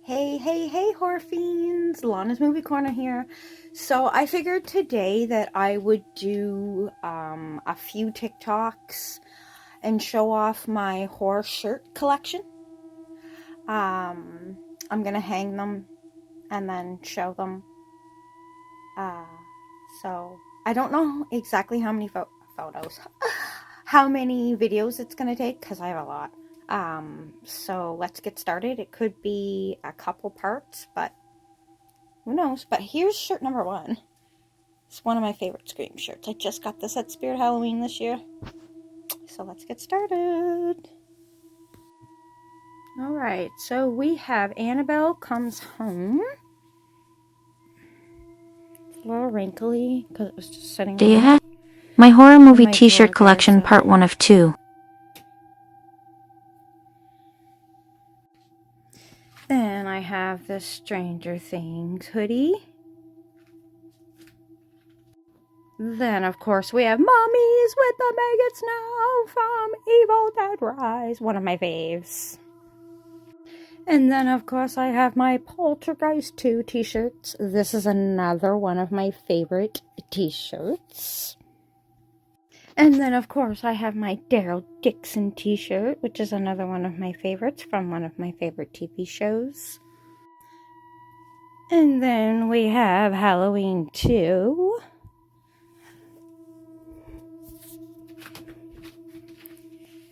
Hey, horror fiends! Lana's Movie Corner here. So I figured today that I would do a few TikToks and show off my horror shirt collection. I'm gonna hang them and then show them. So I don't know exactly how many photos, how many videos it's gonna take because I have a lot. So let's get started. It could be a couple parts, but who knows? But here's shirt number one. It's one of my favorite Scream shirts. I just got this at Spirit Halloween this year. So let's get started. Alright, so we have Annabelle Comes Home. It's a little wrinkly because it was just sitting. Do you have my horror movie t-shirt collection, so. part 1 of 2. Then I have the Stranger Things hoodie. Then, of course, we have Mommies with the Maggots Now from Evil Dead Rise, one of my faves. And then, of course, I have my Poltergeist 2 t-shirts. This is another one of my favorite t-shirts. And then, of course, I have my Daryl Dixon t-shirt, which is another one of my favorites from one of my favorite TV shows. And then we have Halloween 2.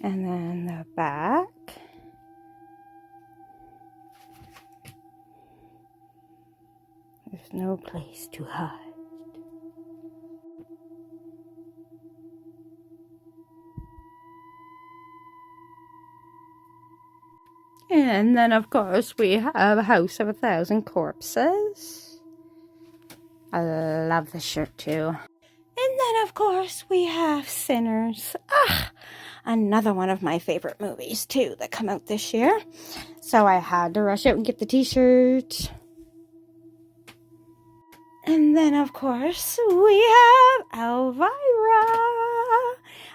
And then the back. There's no place to hide. And then, of course, we have House of a Thousand Corpses. I love this shirt, too. And then, of course, we have Sinners. Another one of my favorite movies, too, that come out this year. So I had to rush out and get the t-shirt. And then, of course, we have Elvira.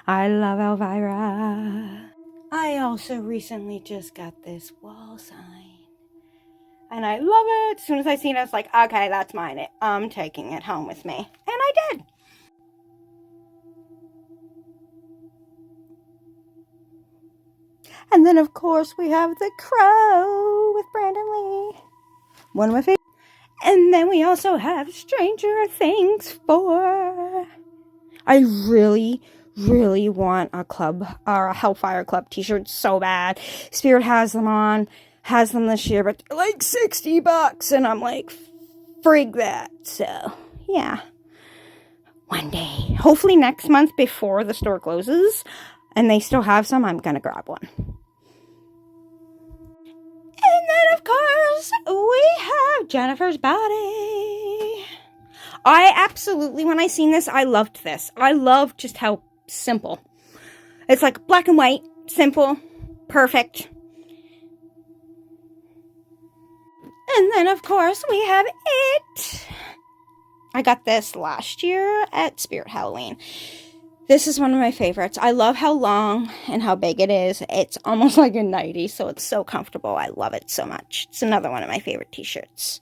I love Elvira. I also recently just got this wall sign. And I love it. As soon as I seen it, I was like, okay, that's mine. I'm taking it home with me. And I did. And then, of course, we have The Crow with Brandon Lee. One of my favorites. And then we also have Stranger Things 4. I really want a club or a Hellfire Club t-shirt so bad. Spirit has them this year, but they're like $60 and I'm like, frig that. So yeah, one day, hopefully next month before the store closes and they still have some, I'm gonna grab one. And then, of course, we have Jennifer's Body. I absolutely, when I seen this, I loved this. I loved just how simple. It's like black and white, simple, perfect. And then, of course, we have It. I got this last year at Spirit Halloween. This is one of my favorites. I love how long and how big it is. It's almost like a nightie, so it's so comfortable. I love it so much. It's another one of my favorite t-shirts.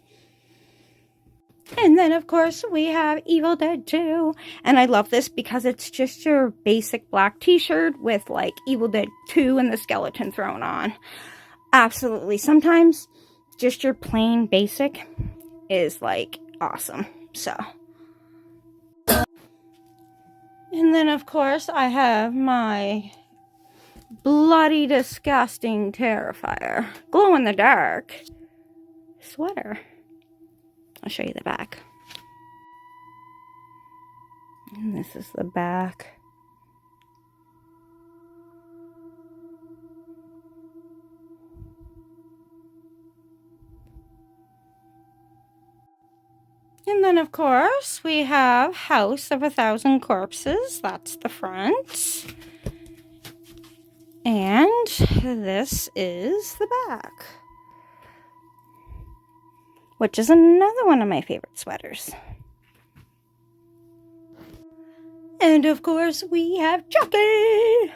And then, of course, we have Evil Dead 2. And I love this because it's just your basic black t-shirt with, like, Evil Dead 2 and the skeleton thrown on. Absolutely. Sometimes just your plain basic is, like, awesome. So. And then, of course, I have my bloody, disgusting Terrifier glow-in-the-dark sweater. I'll show you the back. And this is the back. And then, of course, we have House of a Thousand Corpses. That's the front. And this is the back. Which is another one of my favorite sweaters. And, of course, we have Chucky.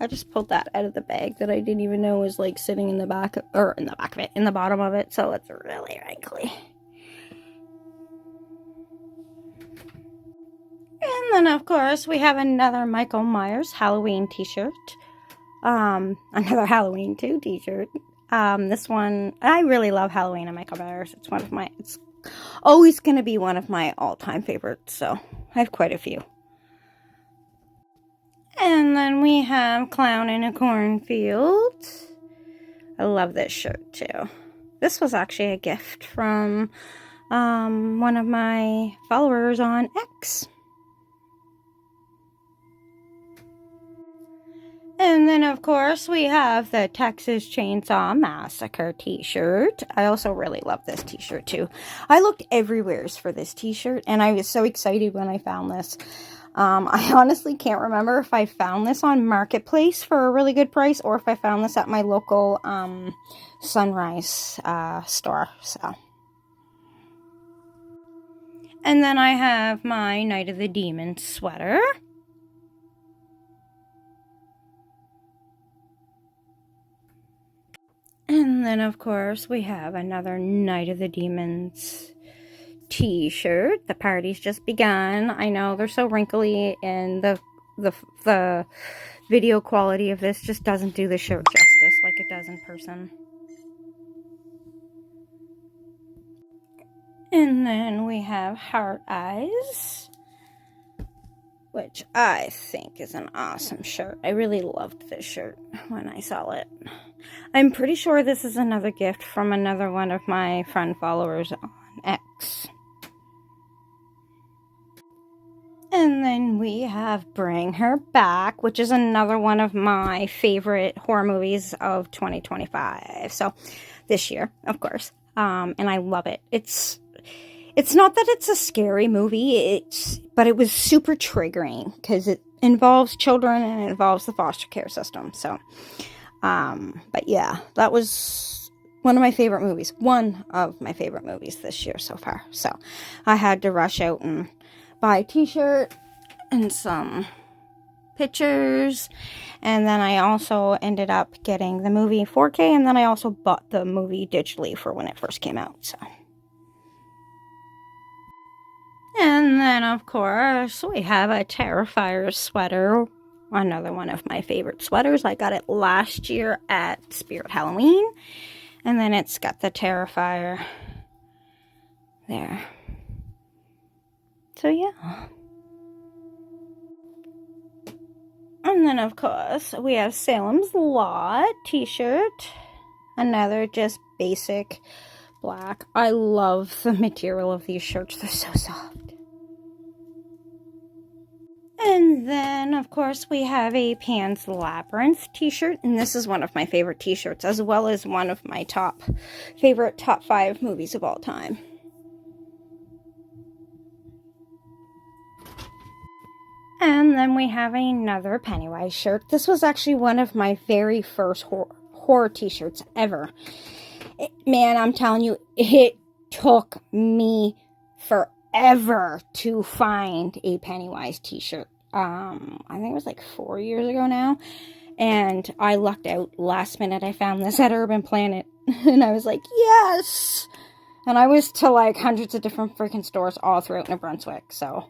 I just pulled that out of the bag that I didn't even know was like sitting in the back, or in the back of it, in the bottom of it, so it's really wrinkly. And then, of course, we have another Michael Myers Halloween t-shirt. Another Halloween 2 t-shirt. This one, I really love Halloween and Michael Myers. It's always going to be one of my all-time favorites, so I have quite a few. And then we have Clown in a Cornfield. I love this shirt, too. This was actually a gift from one of my followers on X. And then, of course, we have the Texas Chainsaw Massacre t-shirt. I also really love this t-shirt, too. I looked everywhere for this t-shirt, and I was so excited when I found this. I honestly can't remember if I found this on Marketplace for a really good price, or if I found this at my local Sunrise store. So. And then I have my Night of the Demons sweater. And then, of course, we have another Night of the Demons t-shirt. The party's just begun. I know they're so wrinkly, and the video quality of this just doesn't do the shirt justice like it does in person. And then we have Heart Eyes, which I think is an awesome shirt. I really loved this shirt when I saw it. I'm pretty sure this is another gift from another one of my friend followers on X. And then we have Bring Her Back, which is another one of my favorite horror movies of 2025. So, this year, of course. And I love it. It's not that it's a scary movie, but it was super triggering because it involves children and it involves the foster care system. So, but yeah, that was one of my favorite movies. One of my favorite movies this year so far. So, I had to rush out and buy a t-shirt and some pictures, and then I also ended up getting the movie 4K, and then I also bought the movie digitally for when it first came out. So, and then of course we have a Terrifier sweater, another one of my favorite sweaters. I got it last year at Spirit Halloween, and then it's got the Terrifier there. So, yeah. And then, of course, we have Salem's Lot t-shirt. Another just basic black. I love the material of these shirts. They're so soft. And then, of course, we have a Pan's Labyrinth t-shirt. And this is one of my favorite t-shirts, as well as one of my favorite top 5 movies of all time. And then we have another Pennywise shirt. This was actually one of my very first horror t-shirts ever. Man, I'm telling you, it took me forever to find a Pennywise t-shirt. I think it was like 4 years ago now. And I lucked out last minute. I found this at Urban Planet. And I was like, yes! And I was to like hundreds of different freaking stores all throughout New Brunswick, so.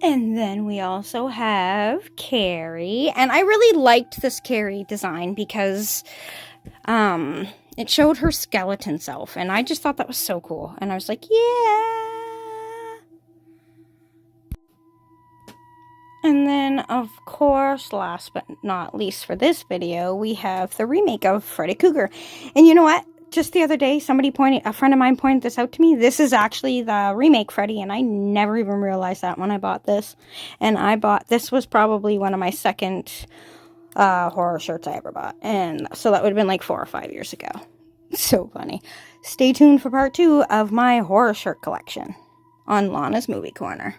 And then we also have Carrie. And I really liked this Carrie design because it showed her skeleton self. And I just thought that was so cool. And I was like, yeah. And then, of course, last but not least for this video, we have the remake of Freddy Krueger. And you know what? Just the other day, a friend of mine pointed this out to me. This is actually the remake Freddy, and I never even realized that when I bought this. And this was probably one of my second horror shirts I ever bought. And so that would have been like 4 or 5 years ago. So funny. Stay tuned for part 2 of my horror shirt collection on Lana's Movie Corner.